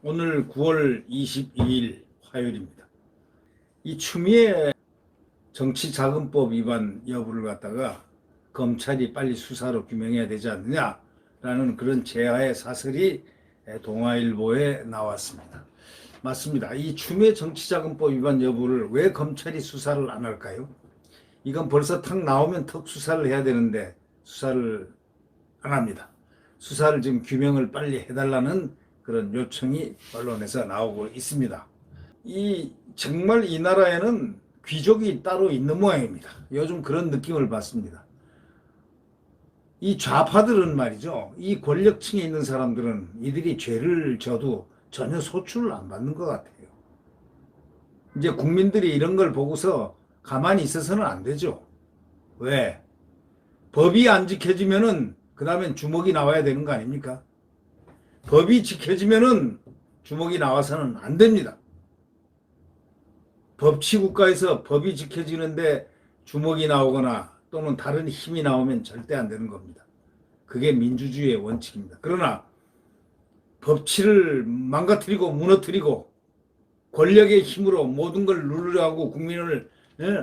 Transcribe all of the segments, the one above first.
오늘 9월 22일 화요일입니다. 이 추미애 정치자금법 위반 여부를 갖다가 검찰이 빨리 수사로 규명해야 되지 않느냐라는 그런 제하의 사설이 동아일보에 나왔습니다. 맞습니다. 이 추미애 정치자금법 위반 여부를 왜 검찰이 수사를 안 할까요? 이건 벌써 탁 나오면 턱 수사를 해야 되는데 수사를 안 합니다. 수사를 지금 규명을 빨리 해달라는 그런 요청이 언론에서 나오고 있습니다. 정말 이 나라에는 귀족이 따로 있는 모양입니다. 요즘 그런 느낌을 받습니다. 이 좌파들은 말이죠. 이 권력층에 있는 사람들은 이들이 죄를 져도 전혀 소출을 안 받는 것 같아요. 이제 국민들이 이런 걸 보고서 가만히 있어서는 안 되죠. 왜? 법이 안 지켜지면은 그 다음엔 주먹이 나와야 되는 거 아닙니까? 법이 지켜지면은 주먹이 나와서는 안 됩니다. 법치국가에서 법이 지켜지는데 주먹이 나오거나 또는 다른 힘이 나오면 절대 안 되는 겁니다. 그게 민주주의의 원칙입니다. 그러나 법치를 망가뜨리고 무너뜨리고 권력의 힘으로 모든 걸 누르려 하고 국민을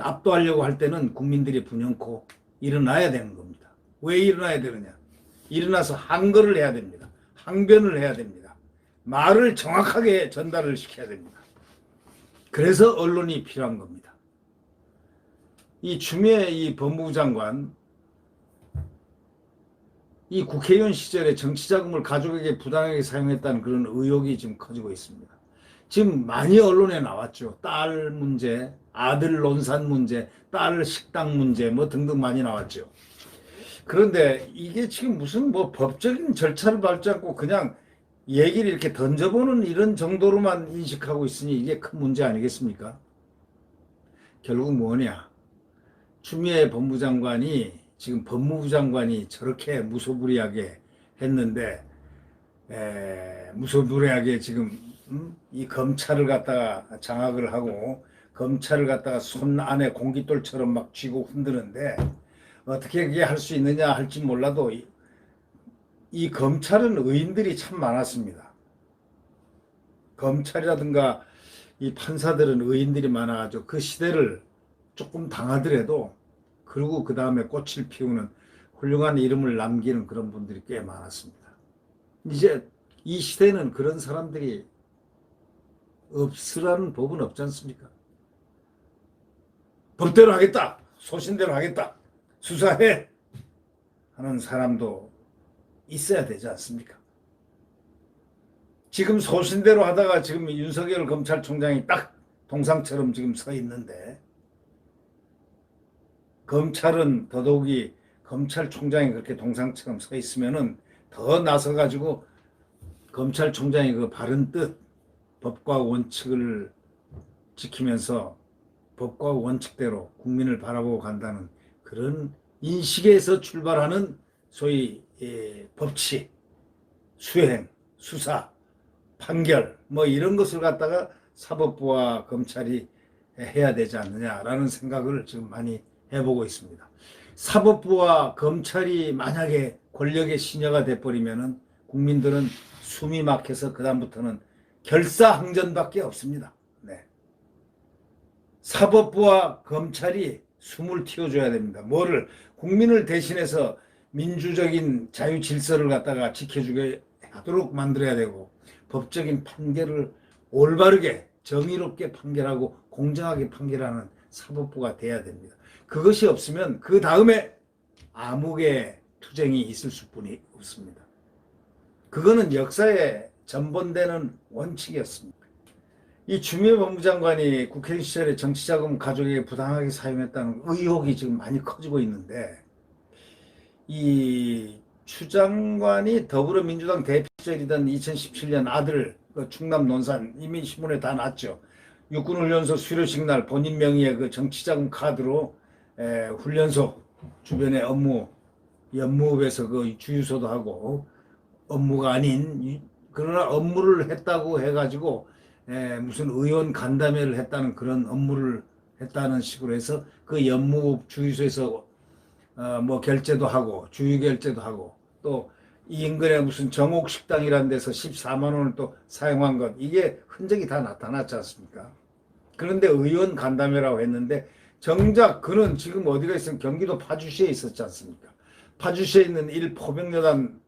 압도하려고 할 때는 국민들이 분연코 일어나야 되는 겁니다. 왜 일어나야 되느냐? 일어나서 항거를 해야 됩니다. 항변을 해야 됩니다. 말을 정확하게 전달을 시켜야 됩니다. 그래서 언론이 필요한 겁니다. 이 추미애 이 법무부 장관 이 국회의원 시절에 정치자금을 가족에게 부당하게 사용했다는 그런 의혹이 지금 커지고 있습니다. 지금 많이 언론에 나왔죠. 딸 문제, 아들 논산 문제, 딸 식당 문제 뭐 등등 많이 나왔죠. 그런데 이게 지금 무슨 뭐 법적인 절차를 밟지 않고 그냥 얘기를 이렇게 던져보는 이런 정도로만 인식하고 있으니 이게 큰 문제 아니겠습니까? 결국 뭐냐? 추미애 법무장관이 지금 법무부 장관이 저렇게 무소불위하게 했는데 무소불위하게 지금 이 검찰을 갖다가 장악을 하고 검찰을 갖다가 손 안에 공깃돌처럼 막 쥐고 흔드는데 어떻게 그게 할 수 있느냐 할지 몰라도 이 검찰은 의인들이 참 많았습니다. 검찰이라든가 이 판사들은 의인들이 많아가지고 그 시대를 조금 당하더라도 그리고 그 다음에 꽃을 피우는 훌륭한 이름을 남기는 그런 분들이 꽤 많았습니다. 이제 이 시대는 그런 사람들이 없으라는 법은 없지 않습니까? 법대로 하겠다, 소신대로 하겠다, 수사해 하는 사람도 있어야 되지 않습니까? 지금 소신대로 하다가 지금 윤석열 검찰총장이 딱 동상처럼 지금 서 있는데 검찰은 더더욱이 검찰총장이 그렇게 동상처럼 서 있으면은 더 나서가지고 검찰총장이 그 바른 뜻, 법과 원칙을 지키면서 법과 원칙대로 국민을 바라보고 간다는 그런 인식에서 출발하는 소위 법치, 수행, 수사, 판결 뭐 이런 것을 갖다가 사법부와 검찰이 해야 되지 않느냐라는 생각을 지금 많이 해보고 있습니다. 사법부와 검찰이 만약에 권력의 시녀가 돼버리면은 국민들은 숨이 막혀서 그다음부터는 결사항전밖에 없습니다. 네. 사법부와 검찰이 숨을 틔워줘야 됩니다. 뭐를 국민을 대신해서 민주적인 자유 질서를 갖다가 지켜주게 하도록 만들어야 되고 법적인 판결을 올바르게 정의롭게 판결하고 공정하게 판결하는 사법부가 돼야 됩니다. 그것이 없으면 그 다음에 암흑의 투쟁이 있을 수뿐이 없습니다. 그거는 역사에 전번되는 원칙이었습니다. 이 추미애 법무장관이 국회의원 시절에 정치자금 가족에게 부당하게 사용했다는 의혹이 지금 많이 커지고 있는데 이 추 장관이 더불어민주당 대표 시절이던 2017년 아들 그 충남 논산 이미 신문에 다 났죠. 육군훈련소 수료식 날 본인 명의의 그 정치자금 카드로 훈련소 주변의 업무 연무업에서 그 주유소도 하고 업무가 아닌 그러나 업무를 했다고 해가지고 무슨 의원 간담회를 했다는 그런 업무를 했다는 식으로 해서 그 연무업 주유소에서 뭐 결제도 하고 주유 결제도 하고 또 이 인근에 무슨 정옥식당이라는 데서 14만 원을 또 사용한 것, 이게 흔적이 다 나타났지 않습니까? 그런데 의원 간담회라고 했는데 정작 그는 지금 어디가 있으면 경기도 파주시에 있었지 않습니까? 파주시에 있는 포병여단에서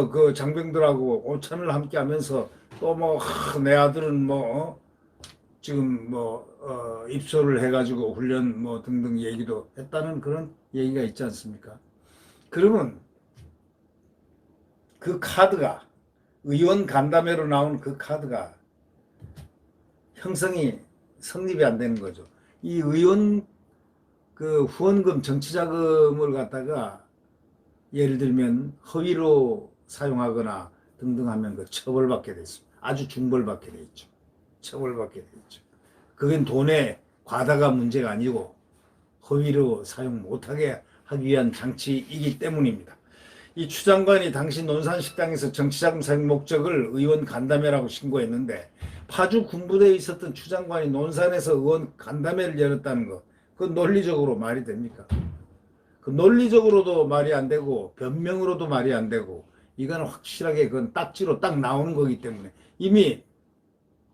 그 장병들하고 오찬을 함께 하면서 또 뭐 내 아들은 뭐 지금 뭐 입소를 해가지고 훈련 뭐 등등 얘기도 했다는 그런 얘기가 있지 않습니까? 그러면 그 카드가 의원 간담회로 나온 그 카드가 형성이 성립이 안 되는 거죠. 이 의원 그 후원금 정치자금을 갖다가 예를 들면 허위로 사용하거나 등등 하면 그 처벌받게 돼 있습니다. 아주 중벌받게 돼 있죠. 처벌받게 돼 있죠. 그건 돈의 과다가 문제가 아니고 허위로 사용 못하게 하기 위한 장치이기 때문입니다. 이 추 장관이 당시 논산식당에서 정치자금 사용 목적을 의원 간담회라고 신고했는데 파주 군부대에 있었던 추 장관이 논산에서 의원 간담회를 열었다는 것, 그 논리적으로 말이 됩니까? 그 논리적으로도 말이 안 되고 변명으로도 말이 안 되고 이건 확실하게 그건 딱지로 딱 나오는 거기 때문에 이미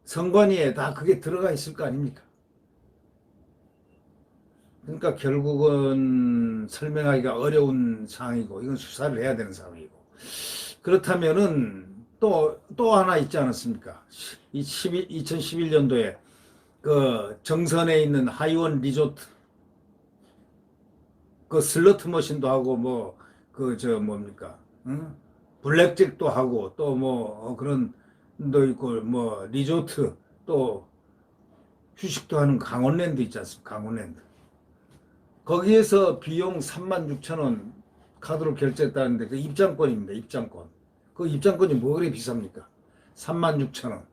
선관위에 다 그게 들어가 있을 거 아닙니까? 그러니까 결국은 설명하기가 어려운 상황이고 이건 수사를 해야 되는 상황이고 그렇다면은 또 하나 있지 않았습니까? 2011년도에 그 정선에 있는 하이원 리조트 그 슬로트 머신도 하고 뭐 그 저 뭡니까? 응? 블랙잭도 하고 또 뭐 그런 도 있고 뭐 리조트 또 휴식도 하는 강원랜드 있지 않습니까? 강원랜드. 거기에서 비용 36,000원 카드로 결제했다는데 그 입장권입니다. 입장권. 그 입장권이 뭐 그리 비쌉니까? 36,000원.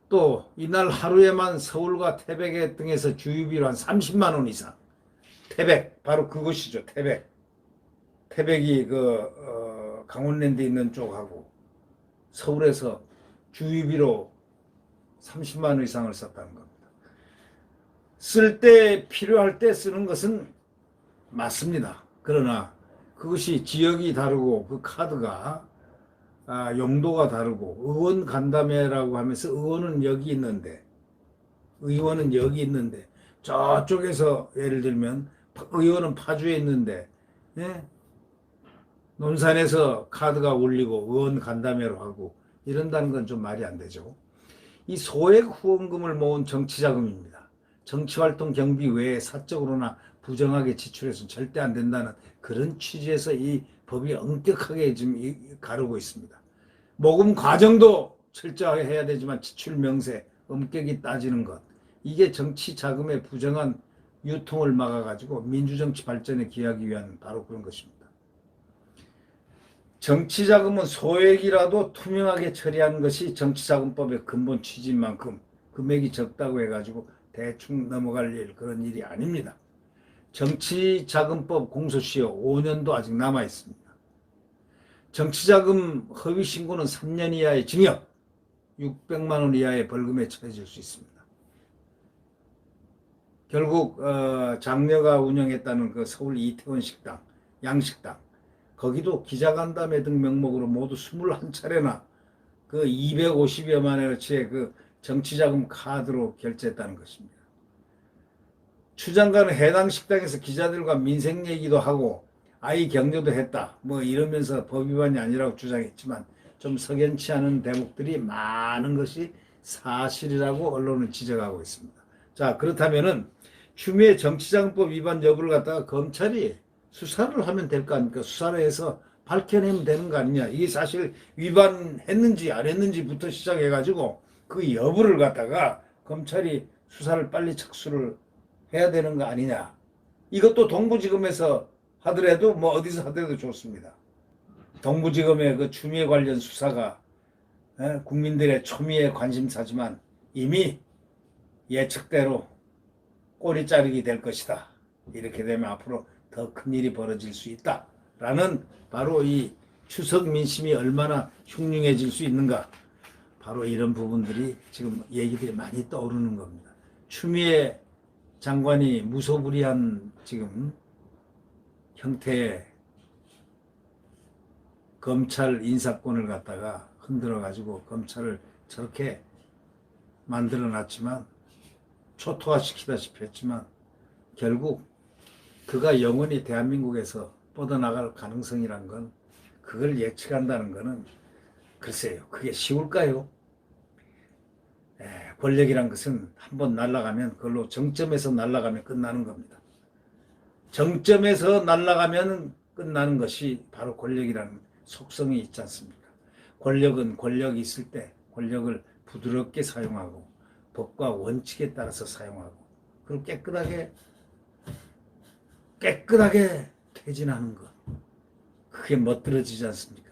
또 이날 하루에만 서울과 태백 등에서 주유비로 한 30만 원 이상. 태백 바로 그것이죠. 태백. 태백이 강원랜드 있는 쪽하고 서울에서 주유비로 30만 원 이상을 썼다는 겁니다. 쓸 때 필요할 때 쓰는 것은 맞습니다. 그러나 그것이 지역이 다르고 그 카드가 용도가 다르고 의원 간담회라고 하면서 의원은 여기 있는데 저쪽에서 예를 들면 의원은 파주에 있는데 예? 논산에서 카드가 울리고 의원 간담회로 하고 이런다는 건 좀 말이 안 되죠. 이 소액 후원금을 모은 정치자금입니다. 정치활동 경비 외에 사적으로나 부정하게 지출해서는 절대 안 된다는 그런 취지에서 이 법이 엄격하게 지금 가르고 있습니다. 모금 과정도 철저하게 해야 되지만 지출 명세 엄격히 따지는 것, 이게 정치 자금의 부정한 유통을 막아가지고 민주정치 발전에 기하기 위한 바로 그런 것입니다. 정치자금은 소액이라도 투명하게 처리하는 것이 정치자금법의 근본 취지인 만큼 금액이 적다고 해가지고 대충 넘어갈 그런 일이 아닙니다. 정치자금법 공소시효 5년도 아직 남아 있습니다. 정치자금 허위 신고는 3년 이하의 징역, 600만 원 이하의 벌금에 처해질 수 있습니다. 결국 장녀가 운영했다는 그 서울 이태원 식당, 양식당, 거기도 기자간담회 등 명목으로 모두 21차례나 그 250여만 원어치의 그 정치자금 카드로 결제했다는 것입니다. 추 장관은 해당 식당에서 기자들과 민생 얘기도 하고 아이 격려도 했다. 뭐 이러면서 법 위반이 아니라고 주장했지만 좀 석연치 않은 대목들이 많은 것이 사실이라고 언론은 지적하고 있습니다. 자, 그렇다면은 추미애 정치자금법 위반 여부를 갖다가 검찰이 수사를 하면 될 거 아닙니까? 수사를 해서 밝혀내면 되는 거 아니냐. 이게 사실 위반했는지 안 했는지부터 시작해가지고 그 여부를 갖다가 검찰이 수사를 빨리 착수를 해야 되는 거 아니냐. 이것도 동부지검에서 하더라도 뭐 어디서 하더라도 좋습니다. 동부지검의 그 추미애 관련 수사가 국민들의 초미의 관심사지만 이미 예측대로 꼬리 자르기 될 것이다. 이렇게 되면 앞으로 더 큰 일이 벌어질 수 있다라는 바로 이 추석 민심이 얼마나 흉흉해질 수 있는가, 바로 이런 부분들이 지금 얘기들이 많이 떠오르는 겁니다. 추미애 장관이 무소불위한 지금 형태의 검찰 인사권을 갖다가 흔들어 가지고 검찰을 저렇게 만들어 놨지만, 초토화시키다시피 했지만, 결국 그가 영원히 대한민국에서 뻗어나갈 가능성이란 건, 그걸 예측한다는 거는 글쎄요, 그게 쉬울까요? 권력이란 것은 한번 날아가면, 그걸로 정점에서 날아가면 끝나는 겁니다. 정점에서 날아가면 끝나는 것이 바로 권력이라는 속성이 있지 않습니까? 권력은 권력이 있을 때 권력을 부드럽게 사용하고 법과 원칙에 따라서 사용하고, 그리고 깨끗하게 퇴진하는 것, 그게 멋들어지지 않습니까?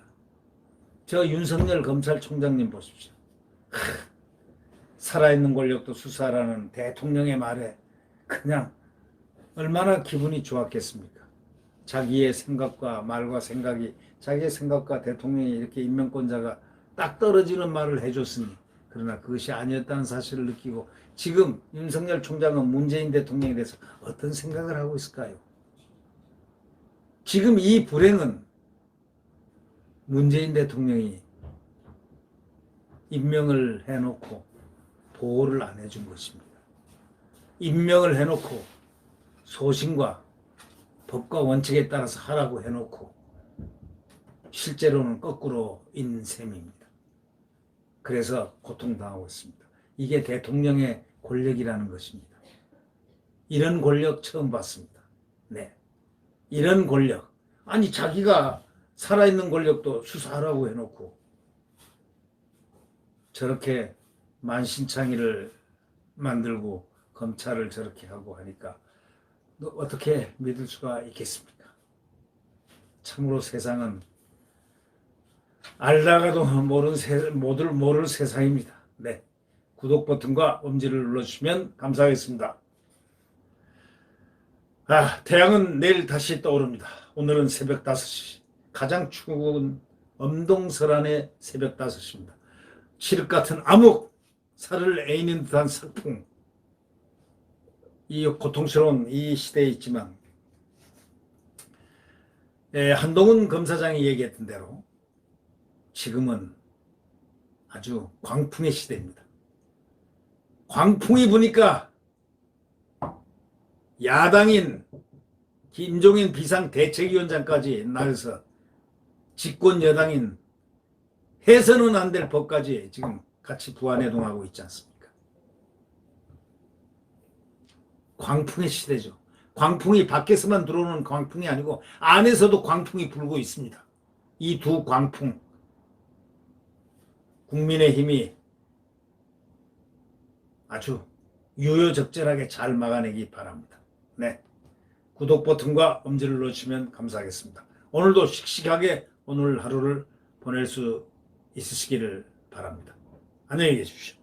저 윤석열 검찰총장님 보십시오. 살아있는 권력도 수사라는 대통령의 말에 그냥 얼마나 기분이 좋았겠습니까? 자기의 생각과 말과 생각이, 자기의 생각과 대통령이 이렇게 임명권자가 딱 떨어지는 말을 해줬으니, 그러나 그것이 아니었다는 사실을 느끼고 지금 윤석열 총장은 문재인 대통령에 대해서 어떤 생각을 하고 있을까요? 지금 이 불행은 문재인 대통령이 임명을 해놓고 보호를 안 해준 것입니다. 임명을 해놓고 소신과 법과 원칙에 따라서 하라고 해놓고 실제로는 거꾸로인 셈입니다. 그래서 고통당하고 있습니다. 이게 대통령의 권력이라는 것입니다. 이런 권력 처음 봤습니다. 네, 이런 권력. 아니, 자기가 살아있는 권력도 수사하라고 해놓고 저렇게 만신창이를 만들고 검찰을 저렇게 하고 하니까 어떻게 믿을 수가 있겠습니까? 참으로 세상은 알다가도 모를 세상입니다. 네, 구독 버튼과 엄지를 눌러주시면 감사하겠습니다. 태양은 내일 다시 떠오릅니다. 오늘은 새벽 5시. 가장 추운 엄동설안의 새벽 5시입니다. 칠흑 같은 암흑, 살을 애이는 듯한 석풍, 이 고통스러운 이 시대에 있지만, 한동훈 검사장이 얘기했던 대로 지금은 아주 광풍의 시대입니다. 광풍이 부니까 야당인 김종인 비상대책위원장까지 나서서 집권 여당인 해서는 안 될 법까지 지금 같이 부안해동하고 있지 않습니까? 광풍의 시대죠. 광풍이 밖에서만 들어오는 광풍이 아니고 안에서도 광풍이 불고 있습니다. 이 두 광풍, 국민의힘이 아주 유효적절하게 잘 막아내기 바랍니다. 네, 구독 버튼과 엄지를 눌러주시면 감사하겠습니다. 오늘도 씩씩하게 오늘 하루를 보낼 수 있으시기를 바랍니다. 안녕히 계십시오.